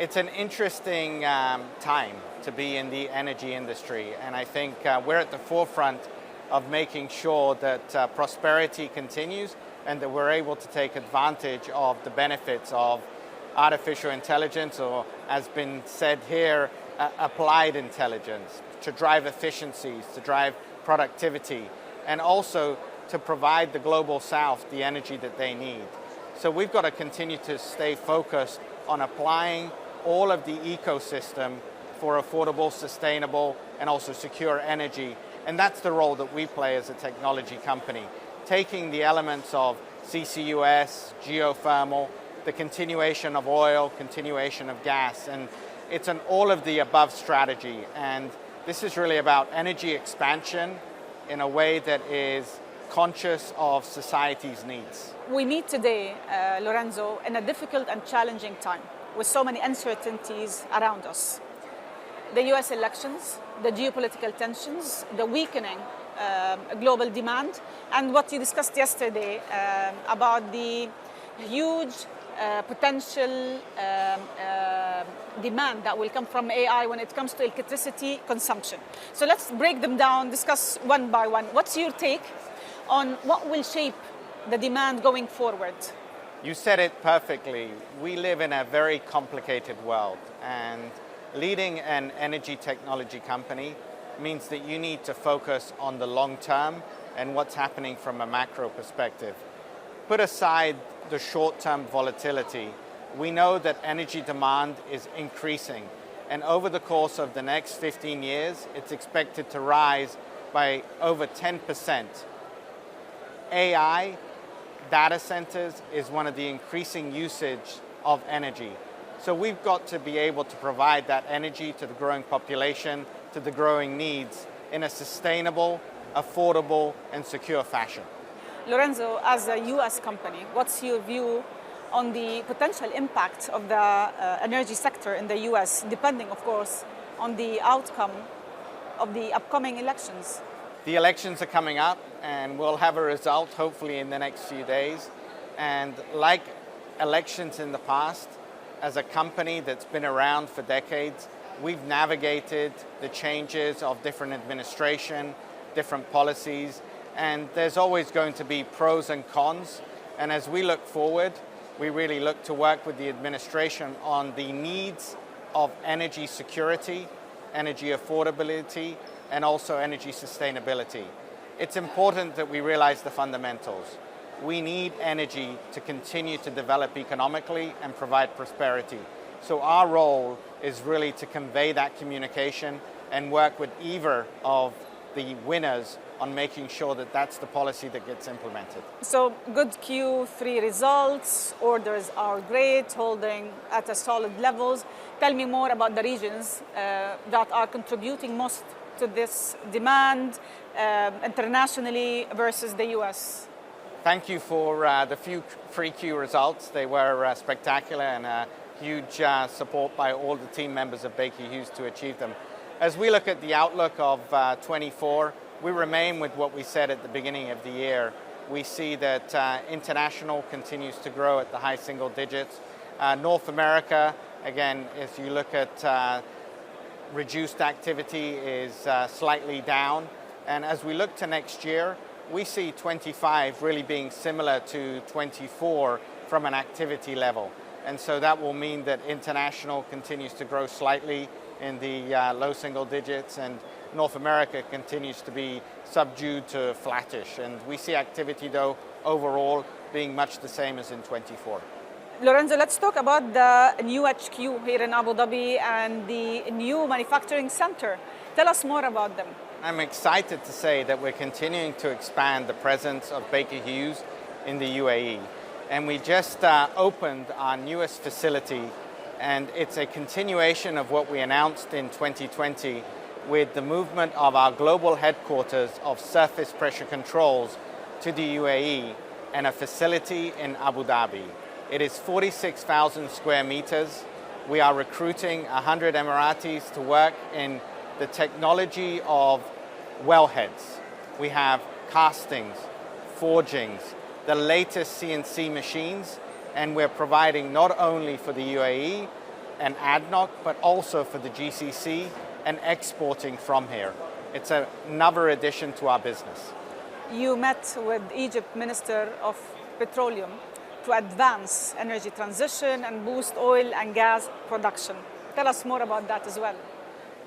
It's an interesting time to be in the energy industry, and I think we're at the forefront of making sure that prosperity continues and that we're able to take advantage of the benefits of artificial intelligence, or as been said here, applied intelligence, to drive efficiencies, to drive productivity, and also to provide the global south the energy that they need. So we've got to continue to stay focused on applying all of the ecosystem for affordable, sustainable, and also secure energy. And that's the role that we play as a technology company, taking the elements of CCUS, geothermal, the continuation of oil, continuation of gas, and it's an all of the above strategy. And this is really about energy expansion in a way that is conscious of society's needs. We meet today, Lorenzio, in a difficult and challenging time with so many uncertainties around us. The US elections, the geopolitical tensions, the weakening global demand, and what you discussed yesterday about the huge potential demand that will come from AI when it comes to electricity consumption. So let's break them down, discuss one by one. What's your take on what will shape the demand going forward? You said it perfectly. We live in a very complicated world, and leading an energy technology company means that you need to focus on the long term and what's happening from a macro perspective. Put aside the short-term volatility, we know that energy demand is increasing, and over the course of the next 15 years, it's expected to rise by over 10%. AI, data centers, is one of the increasing usage of energy. So we've got to be able to provide that energy to the growing population, to the growing needs, in a sustainable, affordable, and secure fashion. Lorenzio, as a US company, what's your view on the potential impact of the energy sector in the US, depending, of course, on the outcome of the upcoming elections? The elections are coming up, and we'll have a result hopefully in the next few days. And like elections in the past, as a company that's been around for decades, we've navigated the changes of different administration, different policies, and there's always going to be pros and cons. And as we look forward, we really look to work with the administration on the needs of energy security, energy affordability, and also energy sustainability. It's important that we realize the fundamentals. We need energy to continue to develop economically and provide prosperity. So our role is really to convey that communication and work with either of the winners on making sure that that's the policy that gets implemented. So good Q3 results, orders are great, holding at a solid levels. Tell me more about the regions that are contributing most to this demand internationally versus the US. Thank you for the few 3Q results. They were spectacular, and a huge support by all the team members of Baker Hughes to achieve them. As we look at the outlook of 24, we remain with what we said at the beginning of the year. We see that international continues to grow at the high single digits. North America, again, if you look at reduced activity, is slightly down. And as we look to next year, we see 25 really being similar to 24 from an activity level. And so that will mean that international continues to grow slightly in the low single digits, and North America continues to be subdued to flattish. And we see activity, though, overall being much the same as in 24. Lorenzio, let's talk about the new HQ here in Abu Dhabi and the new manufacturing center. Tell us more about them. I'm excited to say that we're continuing to expand the presence of Baker Hughes in the UAE. And we just opened our newest facility, and it's a continuation of what we announced in 2020 with the movement of our global headquarters of surface pressure controls to the UAE and a facility in Abu Dhabi. It is 46,000 square meters. We are recruiting 100 Emiratis to work in the technology of wellheads. We have castings, forgings, the latest CNC machines, and we're providing not only for the UAE, and ADNOC, but also for the GCC and exporting from here. It's another addition to our business. You met with Egypt Minister of Petroleum to advance energy transition and boost oil and gas production. Tell us more about that as well.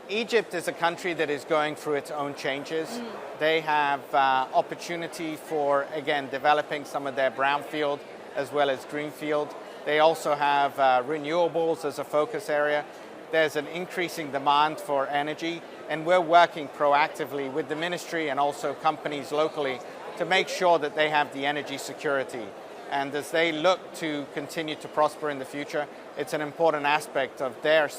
Egypt is a country that is going through its own changes. They have opportunity for, again, developing some of their brownfield as well as greenfield. They also have renewables as a focus area. There's an increasing demand for energy, and we're working proactively with the ministry and also companies locally to make sure that they have the energy security. And as they look to continue to prosper in the future, it's an important aspect of their